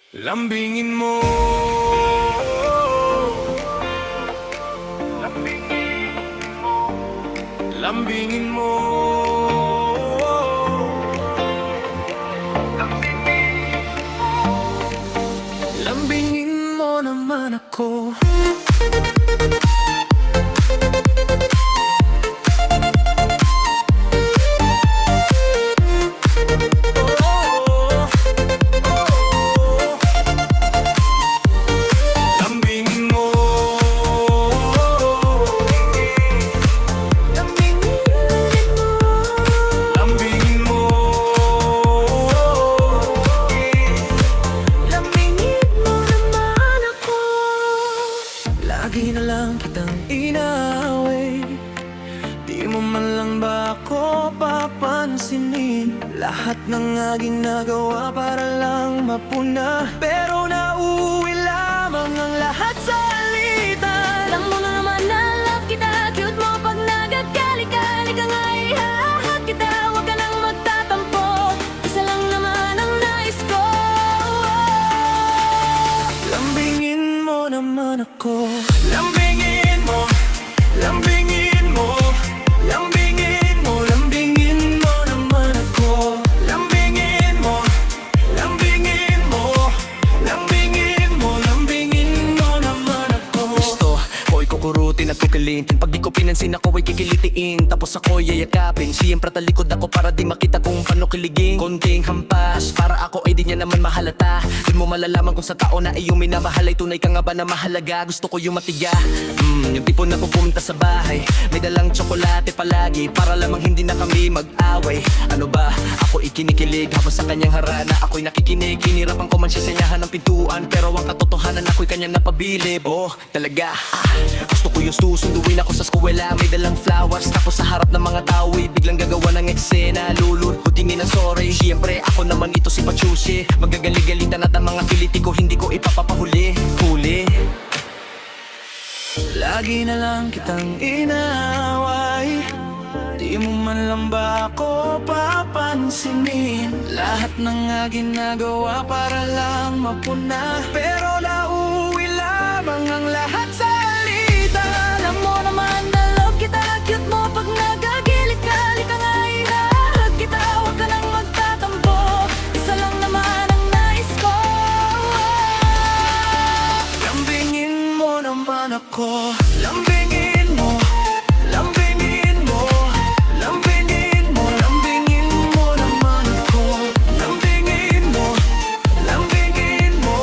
Lambingin mo. Lambingin mo. Lambingin mo naman ako. Lagi na lang kitang inaaway, di mo man lang ba ako papansinin? Lahat ng aking nagawa para lang mapuna, pero nauwi lamang ang lahat sa alitan. Alam mo na naman na love kita, cute mo pag nagagalit ka. Halika nga ihahat kita, huwag ka nang magtatampo. Isa lang naman ang nais ko. Lambingin mo naman ako. Lambingin mo, lambingin mo, lambingin mo, lambingin mo naman ako. Lambingin mo, lambingin mo, lambingin mo, lambingin mo naman ako. Gusto ko'y kukurutin at kukilitin, pag di ko pinansin ako ay kikilitiin. Tapos ako'y yayakapin, siyempre talikod ako para di makita kung paano kiligin. Konting hampas, para ako ay di niya naman mahalata. Dun mo malalaman kung sa tao na iyong minamahal ay tunay ka nga ba na mahalaga. Gusto ko yung matiga, yung tipo na pupunta sa bahay, may dalang tsokolate palagi, para lamang hindi na kami mag-away. Ano ba, ako ikinikilig habang sa kanyang harana ako'y nakikinig. Hinirapan ko man siya senyahan ng pintuan, pero ang katotohanan ako'y kanyang napabilib. Oh, talaga, gusto ko yung susunduin ako sa eskwela, may dalang flowers, tapos sa harap ng mga tao ay biglang gagawa ng eksena. Lulunod-hingin ng sorry, siyempre ako naman ito si Pachusi. Magagaling-galitan at ang mga kiliti ko hindi ko ipapapahuli. Huli. Lagi na lang kitang inaaway, di mo man lang ba ako papansinin? Lahat ng aking nagawa para lang mapuna, pero nauwi lamang ang lahat sa alitan. Alam mo naman na love kita, cute mo pag nagagalit ka. Halika nga ihahat kita, huwag ka nang magtatampo. Isa lang naman ang nais ko. Lambingin mo naman ako. Lambingin mo, lambingin mo, lambingin mo, lambingin mo naman ako. Lambingin mo, lambingin mo,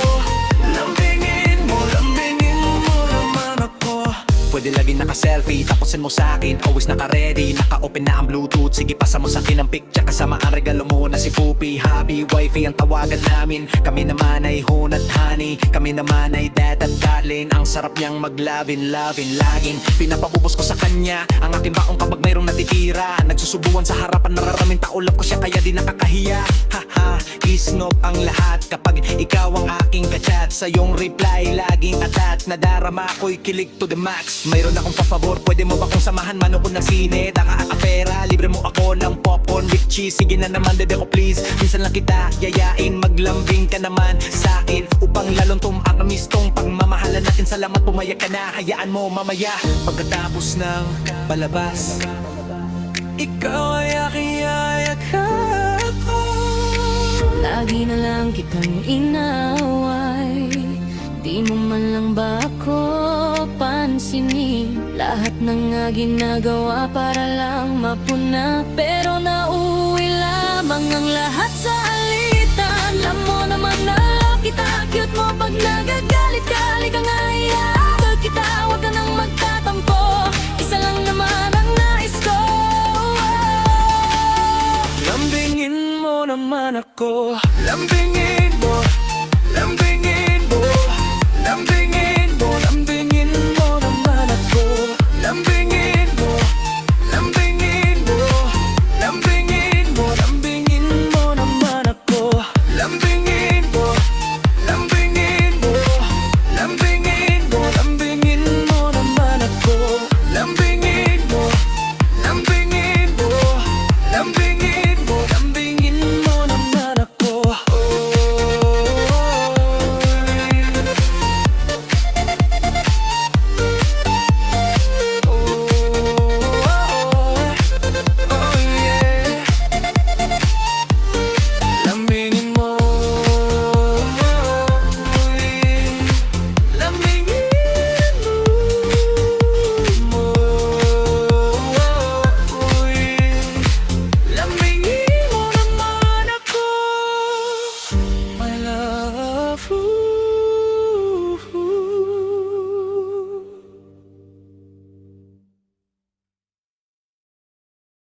lambingin mo, lambingin mo naman ako. Pwede lagi naka-selfie, tapusin mo sa'kin, always naka-ready. Naka-open na ang bluetooth, sige pasa mo sa'kin ang picture. Kasama ang regalo mo na si Pupi, hubby, wifey ang tawagan namin. Kami naman ay hun at honey, kami naman ay dad at darling. Ang sarap niyang mag-lovin', laging pinapabubos ko sa kanya ang aking baong kapag mayroong natitira. Nagsusubuan sa harapan, nararaming taulap ko siya kaya di nakakahiya. Haha, isnop ang lahat kapag ikaw ang aking kachat. Sa iyong reply, laging atat, nadarama ko'y kilig to the max. Mayroon akong papabor, pwede mo ba kung samahan manood ng sine? Taka-akapera, libre mo ako ng popcorn with cheese. Sige na naman, dede ko please, minsan lang kita yayain. Maglambing ka naman sa'kin upang lalong tumamis tong pagmamahalan natin. Salamat, pumayag ka na, hayaan mo mamaya. Pagkatapos ng palabas, ikaw ay aking yayakap. Lagi na lang kitang inaaway, di mo man lang ba ako pansinin? Lahat ng aking nagawa para lang mapuna, pero nauwi lamang ang lahat sa alin.